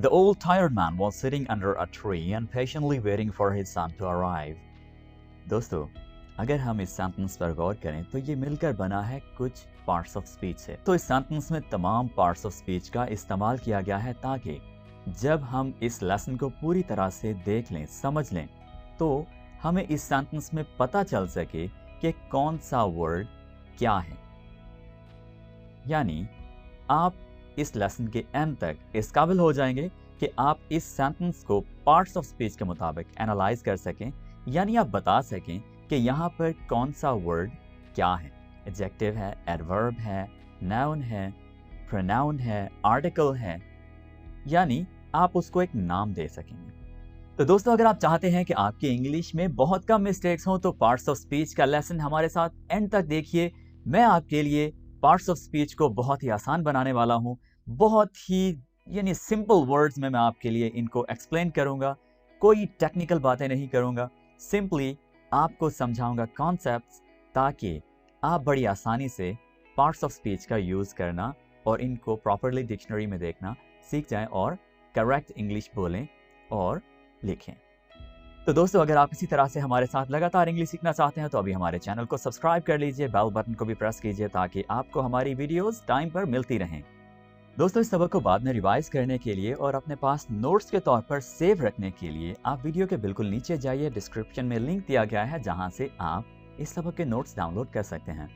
The old tired man was sitting under a tree and patiently waiting for his son to arrive. दोस्तों, अगर हम इस sentence पर गौर करें तो ये मिलकर बना है कुछ पार्ट्स ऑफ स्पीच से। तो इस सेंटेंस में तमाम पार्ट्स ऑफ स्पीच का इस्तेमाल किया गया है ताकि जब हम इस लेसन को पूरी तरह से देख लें, समझ लें, तो हमें इस सेंटेंस में पता चल सके कि कौन सा वर्ड क्या है। यानी आप इस लेसन के एंड तक इस काबिल हो जाएंगे कि आप इस सेंटेंस को पार्ट्स ऑफ स्पीच के मुताबिक एनालाइज कर सकें, यानी आप बता सकें कि यहाँ पर कौन सा वर्ड क्या है। एडजेक्टिव है, एडवर्ब है, नाउन है, प्रोनाउन है, आर्टिकल है, यानी आप उसको एक नाम दे सकेंगे। तो दोस्तों, अगर आप चाहते हैं कि आपकी इंग्लिश में बहुत कम मिस्टेक्स हों तो पार्ट्स ऑफ स्पीच का लेसन हमारे साथ एंड तक देखिए। मैं आपके लिए पार्ट्स ऑफ स्पीच को बहुत ही आसान बनाने वाला हूं। बहुत ही यानी सिंपल वर्ड्स में मैं आपके लिए इनको एक्सप्लेन करूंगा। कोई टेक्निकल बातें नहीं करूंगा, सिंपली आपको समझाऊंगा कॉन्सेप्ट्स, ताकि आप बड़ी आसानी से पार्ट्स ऑफ स्पीच का यूज़ करना और इनको प्रॉपरली डिक्शनरी में देखना सीख जाएं और करेक्ट इंग्लिश बोलें और लिखें। तो दोस्तों, अगर आप इसी तरह से हमारे साथ लगातार इंग्लिश सीखना चाहते हैं तो अभी हमारे चैनल को सब्सक्राइब कर लीजिए, बेल बटन को भी प्रेस कीजिए ताकि आपको हमारी वीडियोस टाइम पर मिलती रहें। दोस्तों, इस सबक को बाद में रिवाइज करने के लिए और अपने पास नोट्स के तौर पर सेव रखने के लिए आप वीडियो के बिल्कुल नीचे जाइए। डिस्क्रिप्शन में लिंक दिया गया है जहां से आप इस सबक के नोट्स डाउनलोड कर सकते हैं।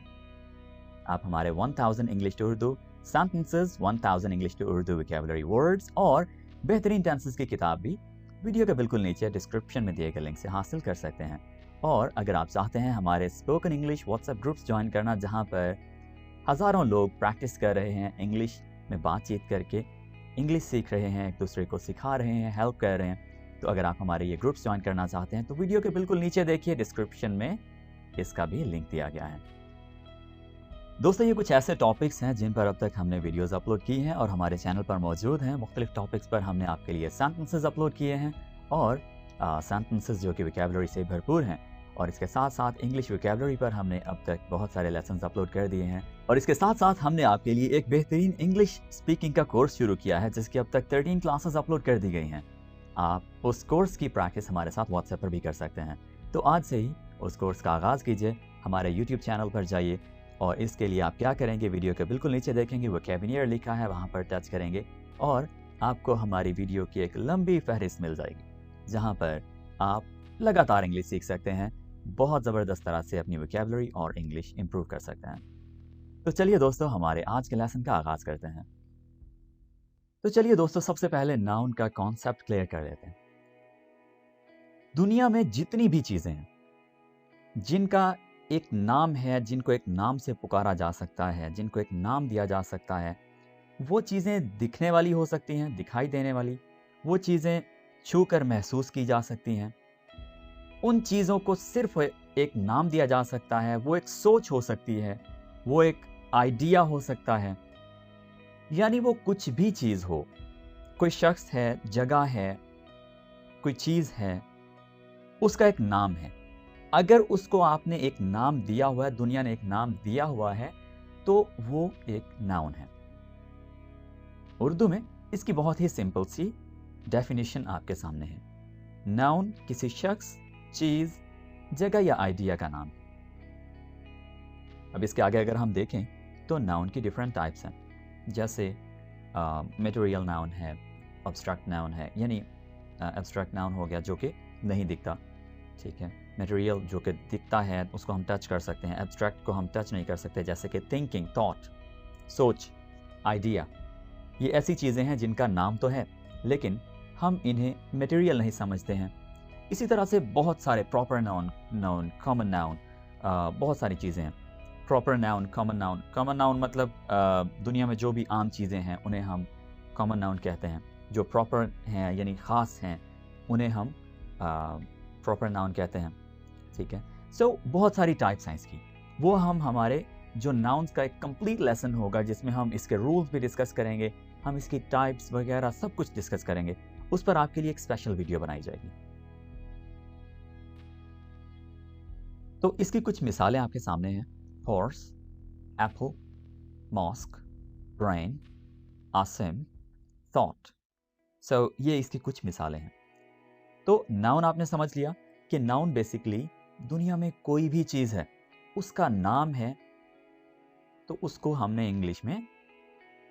आप हमारे 1000 English to Urdu sentences, 1000 English to Urdu vocabulary words और बेहतरीन टेंसेस की किताब भी वीडियो के बिल्कुल नीचे डिस्क्रिप्शन में दिए गए लिंक से हासिल कर सकते हैं। और अगर आप चाहते हैं हमारे spoken English WhatsApp groups join करना, जहां पर हज़ारों लोग प्रैक्टिस कर रहे हैं, इंग्लिश में बातचीत करके इंग्लिश सीख रहे हैं, एक दूसरे को सिखा रहे हैं, हेल्प कर रहे हैं, तो अगर आप हमारे ये ग्रुप्स ज्वाइन करना चाहते हैं तो वीडियो के बिल्कुल नीचे देखिए, डिस्क्रिप्शन में इसका भी लिंक दिया गया है। दोस्तों, ये कुछ ऐसे टॉपिक्स हैं जिन पर अब तक हमने वीडियोस अपलोड की हैं और हमारे चैनल पर मौजूद हैं। मुख्तलिफ टॉपिक्स पर हमने आपके लिए सेंटेंसेस अपलोड किए हैं और सेंटेंसेस जो कि वोकैबुलरी से भरपूर हैं, और इसके साथ साथ इंग्लिश वोकैबुलरी पर हमने अब तक बहुत सारे लेसन्स अपलोड कर दिए हैं। और इसके साथ साथ हमने आपके लिए एक बेहतरीन इंग्लिश स्पीकिंग का कोर्स शुरू किया है जिसकी अब तक 13 क्लासेस अपलोड कर दी गई हैं। आप उस कोर्स की प्रैक्टिस हमारे साथ व्हाट्सएप पर भी कर सकते हैं। तो आज से ही उस कोर्स का आगाज़ कीजिए। हमारे यूट्यूब चैनल पर जाइए और इसके लिए आप क्या करेंगे, वीडियो के बिल्कुल नीचे देखेंगे वोकैबुलरी लिखा है, वहाँ पर टच करेंगे और आपको हमारी वीडियो की एक लंबी फहरिस्त मिल जाएगी जहाँ पर आप लगातार इंग्लिश सीख सकते हैं, बहुत ज़बरदस्त तरह से अपनी वोकैबुलरी और इंग्लिश इंप्रूव कर सकते हैं। तो चलिए दोस्तों, हमारे आज के लेसन का आगाज़ करते हैं। तो चलिए दोस्तों, सबसे पहले नाउन का कॉन्सेप्ट क्लियर कर लेते हैं। दुनिया में जितनी भी चीज़ें हैं जिनका एक नाम है, जिनको एक नाम से पुकारा जा सकता है, जिनको एक नाम दिया जा सकता है, वो चीज़ें दिखने वाली हो सकती हैं, दिखाई देने वाली, वो चीज़ें छू कर महसूस की जा सकती हैं। उन चीज़ों को सिर्फ एक नाम दिया जा सकता है। वो एक सोच हो सकती है, वो एक आइडिया हो सकता है, यानी वो कुछ भी चीज़ हो, कोई शख्स है, जगह है, कोई चीज़ है, उसका एक नाम है। अगर उसको आपने एक नाम दिया हुआ है, दुनिया ने एक नाम दिया हुआ है, तो वो एक नाउन है। उर्दू में इसकी बहुत ही सिंपल सी डेफिनेशन आपके सामने है। नाउन किसी शख्स, चीज, जगह या आइडिया का नाम। अब इसके आगे अगर हम देखें तो नाउन की डिफरेंट टाइप्स हैं, जैसे मटेरियल नाउन है, एब्स्ट्रैक्ट नाउन है, यानी एब्स्ट्रैक्ट नाउन हो गया जो कि नहीं दिखता, ठीक है। मटेरियल जो कि दिखता है उसको हम टच कर सकते हैं, एब्स्ट्रैक्ट को हम टच नहीं कर सकते, जैसे कि थिंकिंग, थॉट, सोच, आइडिया। ये ऐसी चीज़ें हैं जिनका नाम तो है लेकिन हम इन्हें मटेरियल नहीं समझते हैं। इसी तरह से बहुत सारे प्रॉपर नाउन, कॉमन नाउन, बहुत सारी चीज़ें हैं। Proper noun, common noun. Common noun मतलब दुनिया में जो भी आम चीज़ें हैं उन्हें हम कॉमन नाउन कहते हैं। जो प्रॉपर हैं यानी ख़ास हैं उन्हें हम प्रॉपर नाउन कहते हैं, ठीक है। सो बहुत सारी टाइप्स हैं इसकी, वो हम हमारे जो नाउन्स का एक कंप्लीट लेसन होगा जिसमें हम इसके रूल्स भी डिस्कस करेंगे, हम इसकी टाइप्स वगैरह सब कुछ डिस्कस करेंगे, उस पर आपके लिए एक स्पेशल वीडियो बनाई जाएगी। तो इसकी कुछ मिसालें आपके सामने हैं। हॉर्स, एप्पल, मॉस्क, ब्रेन, आसिम, थॉट, ये इसकी कुछ मिसालें हैं। तो नाउन आपने समझ लिया कि नाउन बेसिकली दुनिया में कोई भी चीज़ है उसका नाम है, तो उसको हमने इंग्लिश में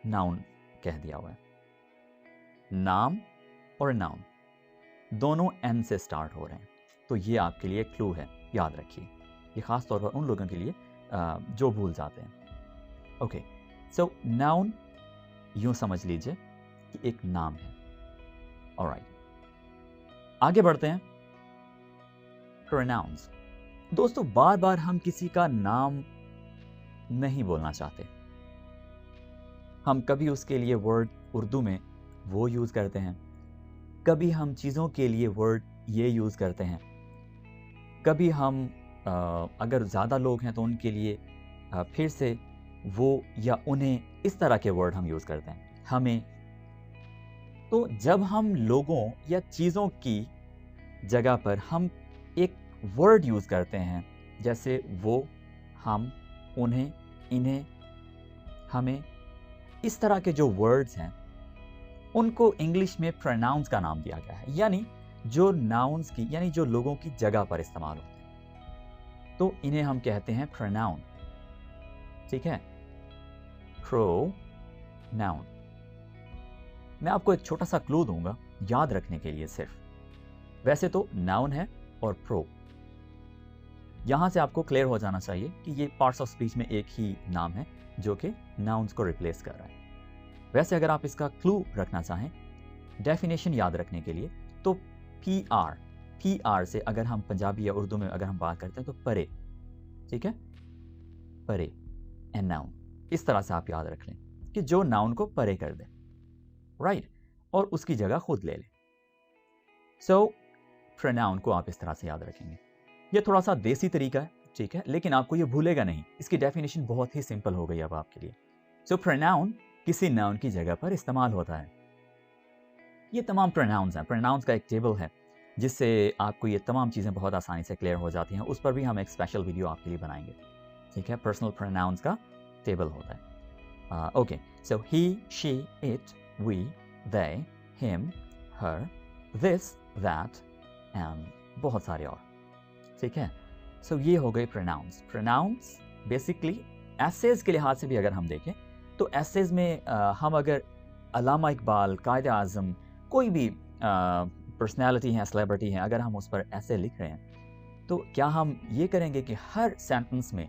नाउन कह दिया हुआ है। नाम और नाउन दोनों एन से स्टार्ट हो रहे हैं, तो ये आपके लिए क्लू है, याद रखिए। ये खास तौर पर उन लोगों के लिए जो भूल जाते हैं। ओके, सो नाउन यूं समझ लीजिए कि एक नाम है। ऑलराइट, आगे बढ़ते हैं। प्रोनाउंस। दोस्तों, बार बार हम किसी का नाम नहीं बोलना चाहते। हम कभी उसके लिए वर्ड उर्दू में वो यूज करते हैं, कभी हम चीज़ों के लिए वर्ड ये यूज करते हैं, कभी हम अगर ज़्यादा लोग हैं तो उनके लिए फिर से वो या उन्हें, इस तरह के वर्ड हम यूज करते हैं, हमें। तो जब हम लोगों या चीज़ों की जगह पर हम एक वर्ड यूज करते हैं, जैसे वो, हम, उन्हें, इन्हें, हमें, इस तरह के जो वर्ड्स हैं उनको इंग्लिश में प्रोनाउंस का नाम दिया गया है, यानी जो नाउन्स की, यानी जो लोगों की जगह पर इस्तेमाल होते हैं, तो इन्हें हम कहते हैं प्रोनाउन। ठीक है, प्रोनाउन। मैं आपको एक छोटा सा क्लू दूंगा याद रखने के लिए सिर्फ। वैसे तो नाउन है और प्रो, यहां से आपको क्लियर हो जाना चाहिए कि ये पार्ट्स ऑफ स्पीच में एक ही नाम है जो कि नाउन्स को रिप्लेस कर रहा है। वैसे अगर आप इसका क्लू रखना चाहें, डेफिनेशन याद रखने के लिए, तो पी आर से अगर हम पंजाबी या उर्दू में अगर हम बात करते हैं तो परे। ठीक है, परे, एंड नाउन। इस तरह से आप याद रख लें कि जो नाउन को परे कर दे, राइट, और उसकी जगह खुद ले ले। सो प्रोनाउन को आप इस तरह से याद रखेंगे। ये थोड़ा सा देसी तरीका है, ठीक है, लेकिन आपको ये भूलेगा नहीं। इसकी डेफिनेशन बहुत ही सिंपल हो गई अब आपके लिए। सो प्रोनाउन किसी नाउन की जगह पर इस्तेमाल होता है। ये तमाम प्रोनाउंस हैं। प्रोनाउंस का एक टेबल है जिससे आपको ये तमाम चीज़ें बहुत आसानी से क्लियर हो जाती हैं। उस पर भी हम एक स्पेशल वीडियो आपके लिए बनाएंगे। ठीक है, पर्सनल प्रोनाउंस का टेबल होता है। Okay, so he, she, it, we, they, him, her, this, that and बहुत सारे और। ठीक है, सो ये हो गए प्रोनाउंस। प्रोनाउंस बेसिकली एसेज के लिहाज से भी अगर हम देखें तो एसेज में हम अगर अल्लामा इकबाल, कायद आज़म, कोई भी पर्सनैलिटी हैं, सेलिब्रिटी हैं, अगर हम उस पर ऐसे लिख रहे हैं तो क्या हम ये करेंगे कि हर सेंटेंस में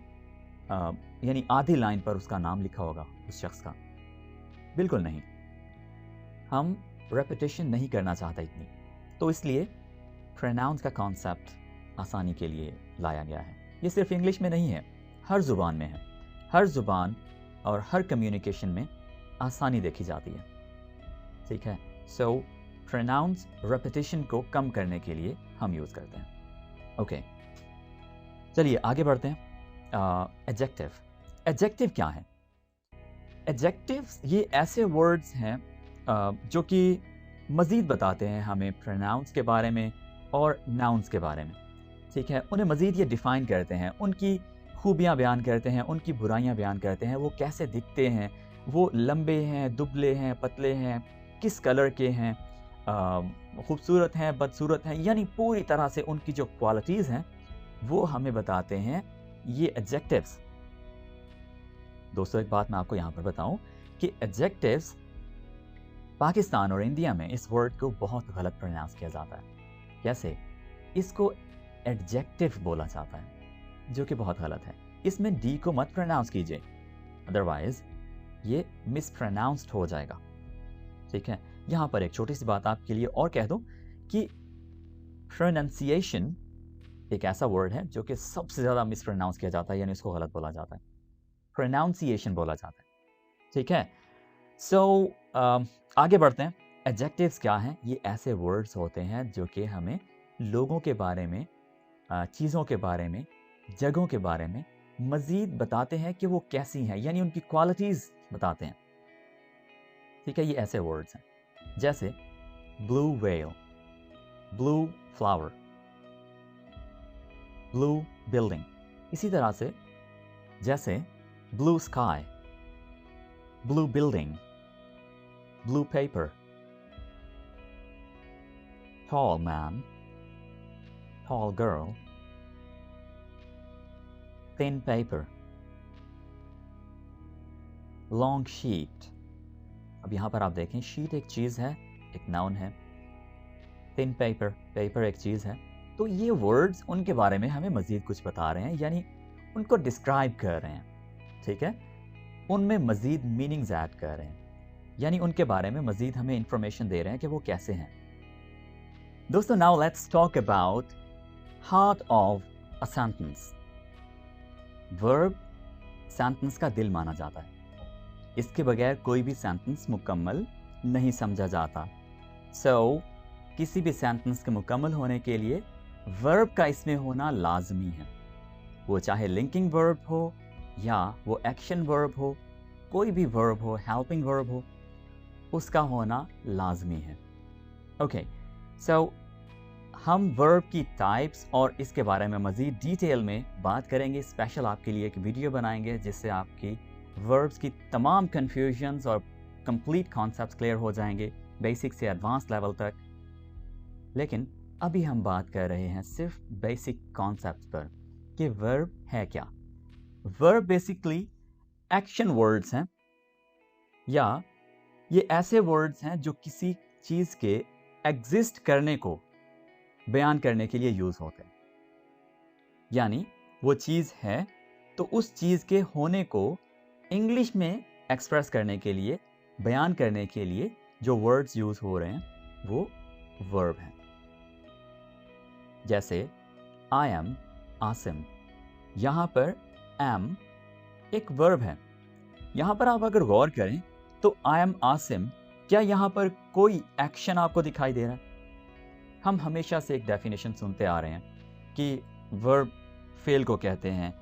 यानी आधी लाइन पर उसका नाम लिखा होगा उस शख्स का? बिल्कुल नहीं। हम रेपिटेशन नहीं करना चाहते इतनी, तो इसलिए प्रोनाउंस का कॉन्सेप्ट आसानी के लिए लाया गया है। ये सिर्फ इंग्लिश में नहीं है, हर ज़ुबान में है। हर ज़ुबान और हर कम्युनिकेशन में आसानी देखी जाती है। ठीक है, सो प्रोनाउंस रेपिटेशन को कम करने के लिए हम यूज़ करते हैं। ओके, चलिए आगे बढ़ते हैं। एडजेक्टिव। एडजेक्टिव क्या है? एडजेक्टिव्स ये ऐसे वर्ड्स हैं जो कि मज़ीद बताते हैं हमें प्रोनाउंस के बारे में और नाउन्स के बारे में। ठीक है, उन्हें मज़ीद ये डिफ़ाइन करते हैं, उनकी खूबियाँ बयान करते हैं, उनकी बुराइयाँ बयान करते हैं, वो कैसे दिखते हैं, वो लंबे हैं, दुबले हैं, पतले हैं, किस कलर के हैं, खूबसूरत हैं, बदसूरत हैं, यानी पूरी तरह से उनकी जो क्वालिटीज़ हैं वो हमें बताते हैं ये एडजेक्टिव्स। दोस्तों, एक बात मैं आपको यहाँ पर बताऊँ कि एडजेक्टिव्स पाकिस्तान और इंडिया में इस वर्ड को बहुत गलत प्रोनाउंस किया जाता है। कैसे? इसको एडजेक्टिव बोला जाता है, जो कि बहुत गलत है। इसमें डी को मत प्रोनाउंस कीजिए, अदरवाइज ये मिसप्रोनाउंस्ड हो जाएगा। ठीक है, यहाँ पर एक छोटी सी बात आपके लिए और कह दूं कि प्रोनाउंसिएशन एक ऐसा वर्ड है जो कि सबसे ज़्यादा मिसप्रोनाउंस किया जाता है, यानी उसको गलत बोला जाता है। प्रोनाउंसिएशन बोला जाता है। ठीक है, सो आगे बढ़ते हैं। एडजेक्टिव्स क्या हैं? ये ऐसे वर्ड्स होते हैं जो कि हमें लोगों के बारे में, चीज़ों के बारे में, जगहों के बारे में मज़ीद बताते हैं कि वो कैसी हैं, यानी उनकी क्वालिटीज़ बताते हैं। ठीक है, ये ऐसे वर्ड्स हैं जैसे blue whale, blue flower, blue building. इसी तरह से जैसे blue sky, blue building, blue paper, tall man, tall girl, thin paper, long sheet। अब यहाँ पर आप देखें शीट एक चीज़ है, एक नाउन है, thin paper, पेपर एक चीज़ है। तो ये वर्ड्स उनके बारे में हमें मज़ीद कुछ बता रहे हैं, यानी उनको डिस्क्राइब कर रहे हैं, ठीक है, उनमें मज़ीद मीनिंग्स ऐड कर रहे हैं, यानी उनके बारे में मज़ीद हमें इंफॉर्मेशन दे रहे हैं कि वो कैसे हैं। दोस्तों, now let's talk about heart of a sentence. Verb sentence का दिल माना जाता है, इसके बगैर कोई भी सेंटेंस मुकम्मल नहीं समझा जाता। सो किसी भी सेंटेंस के मुकम्मल होने के लिए वर्ब का इसमें होना लाजमी है, वो चाहे लिंकिंग वर्ब हो या वो एक्शन वर्ब हो, कोई भी वर्ब हो, हेल्पिंग वर्ब हो, उसका होना लाजमी है। ओके, सो हम वर्ब की टाइप्स और इसके बारे में मज़ीद डिटेल में बात करेंगे। स्पेशल आपके लिए एक वीडियो बनाएंगे जिससे आपकी वर्ब्स की तमाम कन्फ्यूजन्स और कंप्लीट कॉन्सेप्ट्स क्लियर हो जाएंगे, बेसिक से एडवांस लेवल तक। लेकिन अभी हम बात कर रहे हैं सिर्फ बेसिक कॉन्सेप्ट्स पर कि वर्ब है क्या। वर्ब बेसिकली एक्शन वर्ड्स हैं, या ये ऐसे वर्ड्स हैं जो किसी चीज़ के एग्जिस्ट करने को बयान करने के लिए यूज़ होते हैं। यानी वो चीज़ है तो उस चीज़ के होने को इंग्लिश में एक्सप्रेस करने के लिए, बयान करने के लिए जो वर्ड्स यूज़ हो रहे हैं वो वर्ब हैं। जैसे आई एम आसिम, यहाँ पर एम एक वर्ब है। यहाँ पर आप अगर गौर करें तो आई एम आसिम, क्या यहाँ पर कोई एक्शन आपको दिखाई दे रहा है? हम हमेशा से एक डेफिनेशन सुनते आ रहे हैं कि वर्ब फेल को कहते हैं,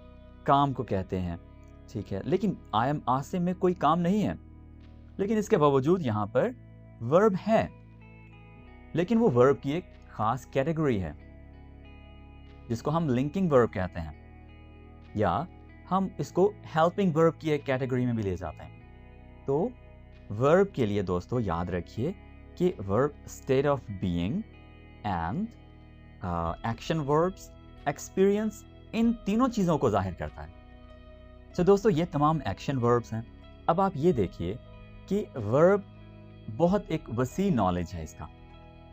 काम को कहते हैं, ठीक है, लेकिन आई एम आसिम में कोई काम नहीं है, लेकिन इसके बावजूद यहाँ पर वर्ब है, लेकिन वो वर्ब की एक खास कैटेगरी है जिसको हम लिंकिंग वर्ब कहते हैं, या हम इसको हेल्पिंग वर्ब की एक कैटेगरी में भी ले जाते हैं। तो वर्ब के लिए दोस्तों याद रखिए कि verb state of being and action verbs, experience, इन तीनों चीज़ों को जाहिर करता है। तो दोस्तों ये तमाम एक्शन वर्ब्स हैं। अब आप ये देखिए कि वर्ब बहुत एक वसी नॉलेज है इसका।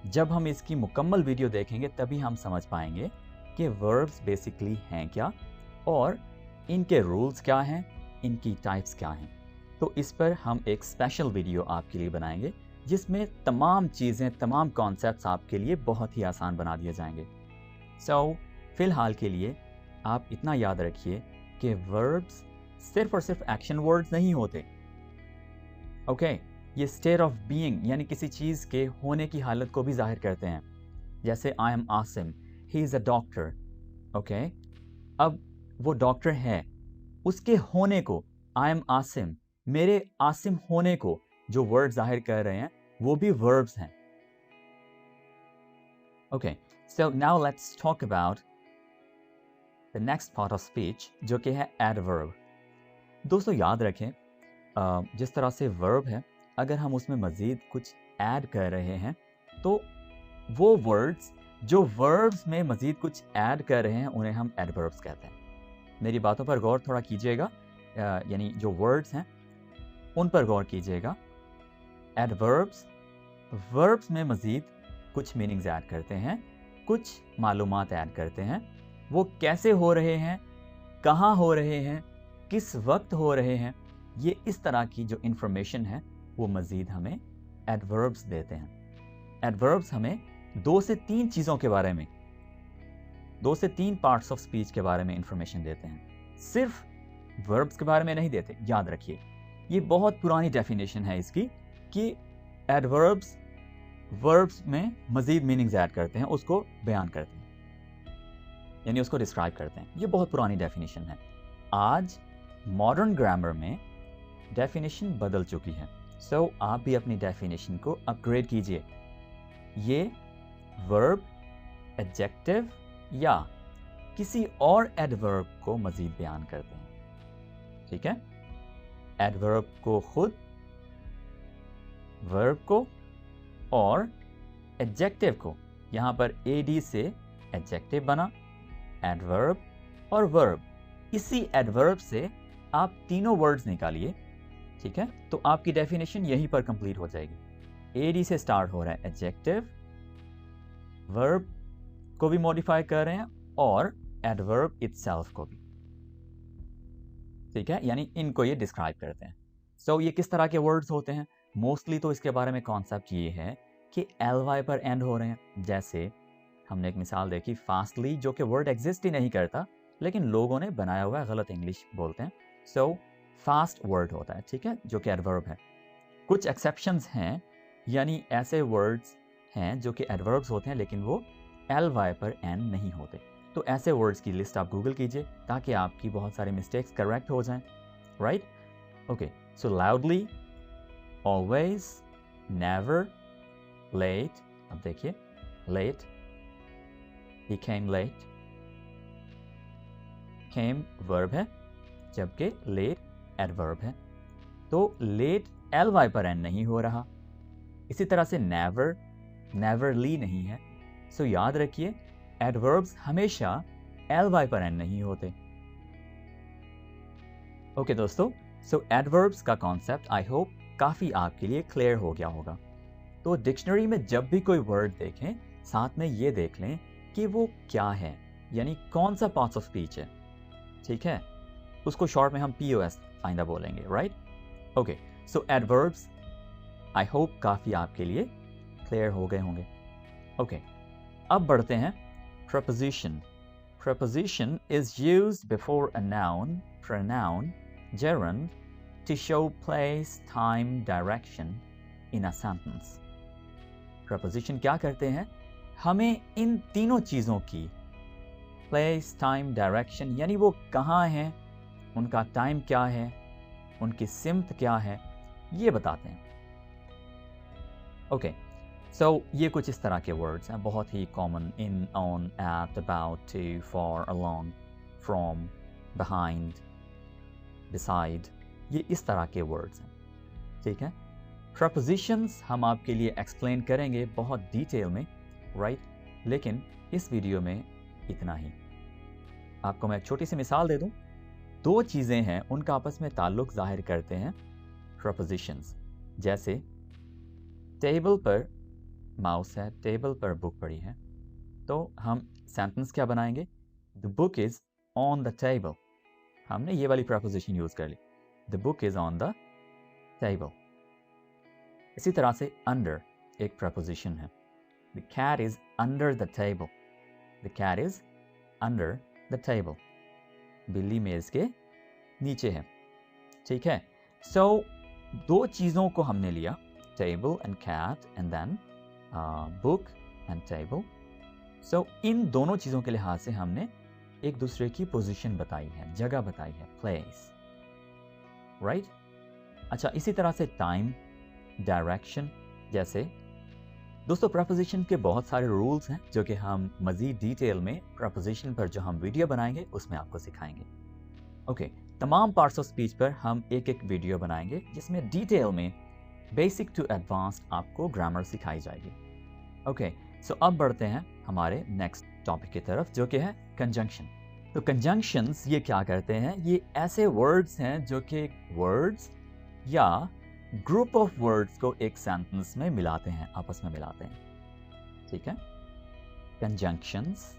जब हम इसकी मुकम्मल वीडियो देखेंगे तभी हम समझ पाएंगे कि वर्ब्स बेसिकली हैं क्या और इनके रूल्स क्या हैं, इनकी टाइप्स क्या हैं। तो इस पर हम एक स्पेशल वीडियो आपके लिए बनाएंगे जिसमें तमाम चीज़ें, तमाम कॉन्सेप्ट्स आपके लिए बहुत ही आसान बना दिए जाएंगे। सो फ़िलहाल के लिए आप इतना याद रखिए कि वर्ब्स सिर्फ और सिर्फ एक्शन वर्ड्स नहीं होते। ओके, ये स्टेट ऑफ बीइंग यानी किसी चीज़ के होने की हालत को भी जाहिर करते हैं। जैसे I am Asim, he is a doctor. Okay, अब वो डॉक्टर है, उसके होने को आई एम आसिम, मेरे आसिम होने को जो वर्ड जाहिर कर रहे हैं वो भी वर्ब्स हैं। Okay, so now let's talk about the next part of speech जो कि है एडवर्ब। दोस्तों याद रखें, जिस तरह से वर्ब है, अगर हम उसमें मज़ीद कुछ ऐड कर रहे हैं तो वो वर्ड्स जो वर्ब्स में मज़ीद कुछ ऐड कर रहे हैं उन्हें हम एडवर्ब्स कहते हैं। मेरी बातों पर गौर थोड़ा कीजिएगा, यानी जो वर्ड्स हैं उन पर गौर कीजिएगा। एडवर्ब्स वर्ब्स में मज़ीद कुछ मीनिंग्स ऐड करते हैं, कुछ मालूमात ऐड करते हैं। वो कैसे हो रहे हैं, कहाँ हो रहे हैं, किस वक्त हो रहे हैं, ये इस तरह की जो इन्फॉर्मेशन है वो मज़ीद हमें एडवर्ब्स देते हैं। एडवर्ब्स हमें 2 से 3 चीज़ों के बारे में, 2 से 3 पार्ट्स ऑफ स्पीच के बारे में इंफॉर्मेशन देते हैं, सिर्फ वर्ब्स के बारे में नहीं देते। याद रखिए, ये बहुत पुरानी डेफिनेशन है इसकी कि एडवर्ब्स वर्ब्स में मज़ीद मीनिंग्स ऐड करते हैं, उसको बयान करते हैं, यानी उसको डिस्क्राइब करते हैं। ये बहुत पुरानी डेफिनेशन है। आज मॉडर्न ग्रामर में डेफिनेशन बदल चुकी है। सो आप भी अपनी डेफिनेशन को अपग्रेड कीजिए। ये वर्ब, एडजेक्टिव या किसी और एडवर्ब को मज़ीद बयान करते हैं, ठीक है। एडवर्ब को खुद, वर्ब को और एडजेक्टिव को यहाँ पर AD से एडजेक्टिव बना, एडवर्ब और वर्ब। इसी एडवर्ब से आप तीनों वर्ड्स निकालिए, ठीक है? तो आपकी डेफिनेशन यहीं पर कंप्लीट हो जाएगी। AD से स्टार्ट हो रहा है एडजेक्टिव, वर्ब को भी मॉडिफाई कर रहे हैं और एडवर्ब इटसेल्फ को भी, ठीक है? यानी इनको ये डिस्क्राइब करते हैं। सो ये किस तरह के वर्ड्स होते हैं? मोस्टली तो इसके बारे में कॉन्सेप्ट ये है कि ly पर एंड हो रहे हैं। जैसे हमने एक मिसाल देखी, फास्टली, जो कि वर्ड एग्जिस्ट ही नहीं करता, लेकिन लोगों ने बनाया हुआ गलत इंग्लिश बोलते हैं। सो फास्ट वर्ड होता है, ठीक है, जो कि एडवर्ब है। कुछ एक्सेप्शंस हैं, यानी ऐसे वर्ड्स हैं जो कि एडवर्ब्स होते हैं लेकिन वो ly पर एंड नहीं होते। तो ऐसे वर्ड्स की लिस्ट आप गूगल कीजिए ताकि आपकी बहुत सारे मिस्टेक्स करेक्ट हो जाएं, right? Okay, so loudly, always, never, late. अब देखिए, late, he came late, came verb है जबकि late एडवर्ब है, तो late ly पर एंड नहीं हो रहा। इसी तरह से never, neverly नहीं है। सो याद रखिए, एडवर्ब्स हमेशा ly पर एंड नहीं होते। ओके दोस्तों, सो एडवर्ब्स का कॉन्सेप्ट आई होप काफ़ी आपके लिए क्लियर हो गया होगा। तो डिक्शनरी में जब भी कोई वर्ड देखें, साथ में ये देख लें कि वो क्या है, यानी कौन सा पार्ट्स ऑफ स्पीच है, ठीक है? उसको शॉर्ट में हम POS आइंदा बोलेंगे, right? Okay, so adverbs I hope काफ़ी आपके लिए क्लियर हो गए होंगे। ओके, अब बढ़ते हैं preposition. Preposition is used before a noun, pronoun, gerund to show place, time, direction in a sentence. Preposition क्या करते हैं? हमें इन तीनों चीज़ों की प्लेस, टाइम, डायरेक्शन, यानी वो कहाँ हैं, उनका टाइम क्या है, उनकी सिमत क्या है, ये बताते हैं। ओके, सो ये कुछ इस तरह के वर्ड्स हैं, बहुत ही common. In, on, at, about, to, for, along, from, behind, beside, ये इस तरह के वर्ड्स हैं, ठीक है? प्रपोजिशंस हम आपके लिए एक्सप्लेन करेंगे बहुत डिटेल में, राइट? लेकिन इस वीडियो में इतना ही। आपको मैं एक छोटी सी मिसाल दे दूं। दो चीज़ें हैं, उनका आपस में ताल्लुक जाहिर करते हैं प्रपोजिशंस। जैसे टेबल पर माउस है, टेबल पर बुक पड़ी है, तो हम सेंटेंस क्या बनाएंगे? The book is on the table. हमने ये वाली प्रपोजिशन यूज़ कर ली, the book is on the table. इसी तरह से अंडर एक प्रपोजिशन है, the cat is under the table. The cat is under the table, बिल्ली मेज़ के नीचे है, ठीक है? सो दो चीज़ों को हमने लिया, table and cat, and then book and table. So इन दोनों चीज़ों के लिहाज से हमने एक दूसरे की पोजीशन बताई है, जगह बताई है, प्लेस, राइट? अच्छा, इसी तरह से टाइम, डायरेक्शन। जैसे दोस्तों, प्रपोजिशन के बहुत सारे रूल्स हैं जो कि हम मज़ीद डिटेल में प्रपोजिशन पर जो हम वीडियो बनाएंगे उसमें आपको सिखाएंगे। ओके, तमाम पार्ट्स ऑफ स्पीच पर हम एक एक वीडियो बनाएंगे जिसमें डिटेल में बेसिक टू एडवांस्ड आपको ग्रामर सिखाई जाएगी। ओके, सो अब बढ़ते हैं हमारे नेक्स्ट टॉपिक की तरफ, जो कि है कंजंक्शन। तो कंजंक्शंस ये क्या करते हैं? ये ऐसे वर्ड्स हैं जो कि वर्ड्स या ग्रुप ऑफ वर्ड्स को एक सेंटेंस में मिलाते हैं, आपस में मिलाते हैं, ठीक है? कंजंक्शंस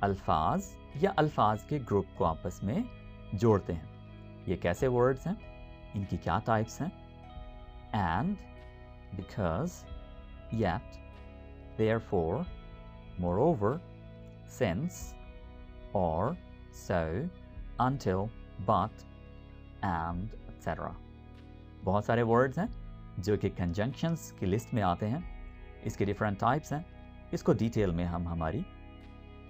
अल्फाज या अल्फाज के ग्रुप को आपस में जोड़ते हैं। ये कैसे वर्ड्स हैं? इनकी क्या टाइप्स हैं? And, because, yet, therefore, moreover, since, or, so, until, but, and, etc. बहुत सारे वर्ड्स हैं जो कि कंजंक्शंस की लिस्ट में आते हैं। इसके डिफरेंट टाइप्स हैं। इसको डिटेल में हम हमारी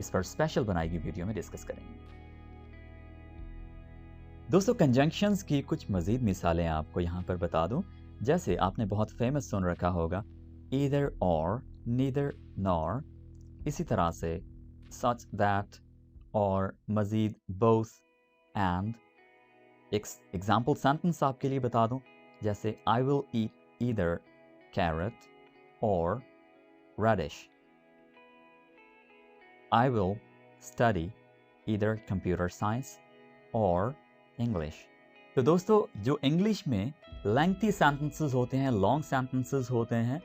इस पर स्पेशल बनाई गई वीडियो में डिस्कस करेंगे। दोस्तों, कंजंक्शंस की कुछ मज़ीद मिसालें आपको यहाँ पर बता दूँ। जैसे आपने बहुत फेमस सुन रखा होगा either or, neither nor, इसी तरह से such that और मज़ीद both and। एक एग्जाम्पल सेंटेंस आपके लिए बता दूं, जैसे I will eat either carrot or radish। I will study either computer science or English. तो दोस्तों, जो इंग्लिश में लेंथी सेंटेंसेस होते हैं, लॉन्ग सेंटेंसेस होते हैं,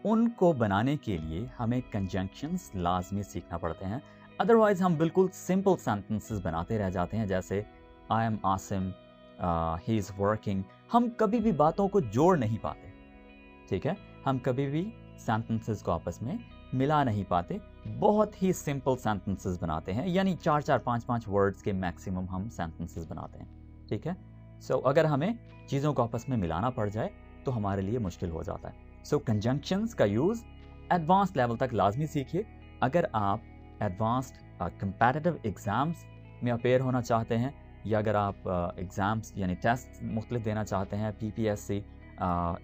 उनको बनाने के लिए हमें कंजंक्शंस लाजमी सीखना पड़ते हैं। अदरवाइज हम बिल्कुल सिंपल सेंटेंसेस बनाते रह जाते हैं, जैसे I am Asim, he is working. हम कभी भी बातों को जोड़ नहीं पाते, ठीक है। हम कभी भी सेंटेंसेस को आपस में मिला नहीं पाते, बहुत ही सिंपल सेंटेंसेस बनाते हैं, यानी 4-4, 5-5 वर्ड्स के मैक्सिमम हम सेंटेंसेस बनाते हैं, ठीक है। सो अगर हमें चीज़ों को आपस में मिलाना पड़ जाए तो हमारे लिए मुश्किल हो जाता है। सो कंजंक्शंस का यूज़ एडवांस लेवल तक लाजमी सीखिए। अगर आप एडवांस्ड कंपैटिटिव एग्ज़ाम्स में अपेयर होना चाहते हैं, या अगर आप एग्ज़ाम्स यानी टेस्ट मुख्तलिफ देना चाहते हैं, PPSC,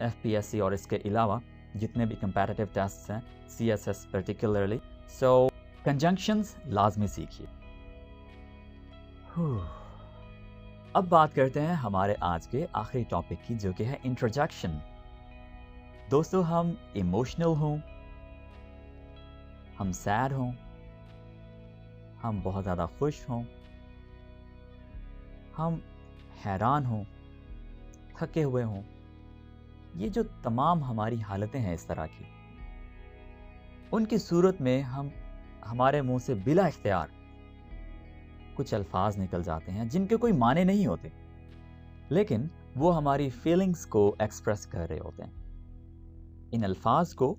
FPSC और इसके अलावा जितने भी कंपैटिटिव टेस्ट्स हैं, CSS पर्टिकुलरली, सो कंजंक्शंस लाजमी सीखिए। अब बात करते हैं हमारे आज के आखिरी टॉपिक की, जो कि है इंट्रोडक्शन। दोस्तों, हम इमोशनल हों, हम सैड हों, हम बहुत ज़्यादा खुश हों, हम हैरान हों, थके हुए हों, ये जो तमाम हमारी हालतें हैं इस तरह की, उनकी सूरत में हमारे मुंह से बिला इख्तियार कुछ अल्फाज निकल जाते हैं जिनके कोई माने नहीं होते, लेकिन वो हमारी फीलिंग्स को एक्सप्रेस कर रहे होते हैं। इन अल्फाज को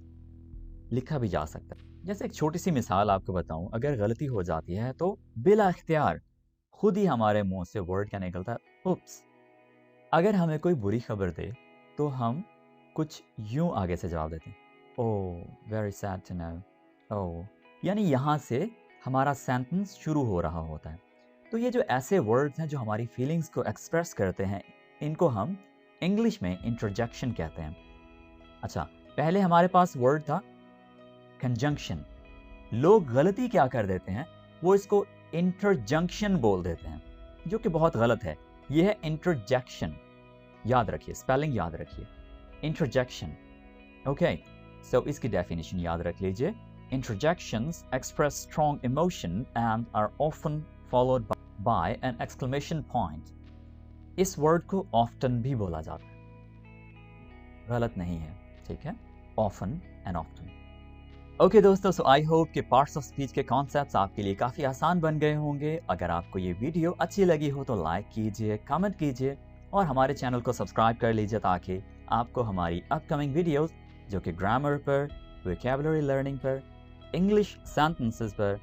लिखा भी जा सकता है। जैसे एक छोटी सी मिसाल आपको बताऊं, अगर गलती हो जाती है तो बिला इख्तियार खुद ही हमारे मुंह से वर्ड क्या निकलता है, उप्स। अगर हमें कोई बुरी खबर दे तो हम कुछ यूं आगे से जवाब देते हैं, oh very sad to know, oh, यानी यहाँ से हमारा सेंटेंस शुरू हो रहा होता है। तो ये जो ऐसे वर्ड्स हैं जो हमारी फीलिंग्स को एक्सप्रेस करते हैं, इनको हम इंग्लिश में इंटरजेक्शन कहते हैं। अच्छा, पहले हमारे पास वर्ड था कंजंक्शन। लोग गलती क्या कर देते हैं, वो इसको इंटरजंक्शन बोल देते हैं, जो कि बहुत गलत है। ये है इंटरजेक्शन, याद रखिए, स्पेलिंग याद रखिए, इंटरजेक्शन। ओके, सो इसकी डेफिनेशन याद रख लीजिए। Interjections express strong emotion and are often followed by an exclamation point. इस वर्ड को often भी बोला जाता है, गलत नहीं है, ठीक है, often and often. ओके दोस्तों, सो आई होप कि पार्ट्स ऑफ स्पीच के कॉन्सेप्ट्स आपके लिए काफ़ी आसान बन गए होंगे। अगर आपको ये वीडियो अच्छी लगी हो तो लाइक कीजिए, कमेंट कीजिए और हमारे चैनल को सब्सक्राइब कर लीजिए, ताकि आपको हमारी अपकमिंग वीडियोस जो कि ग्रामर पर, वोकैबुलरी लर्निंग पर, इंग्लिश सेंटेंसेस पर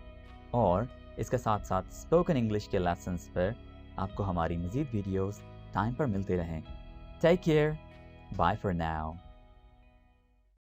और इसके साथ साथ स्पोकन इंग्लिश के लेसन्स पर आपको हमारी मज़ीद वीडियोस टाइम पर मिलते रहें। Take care, bye for now.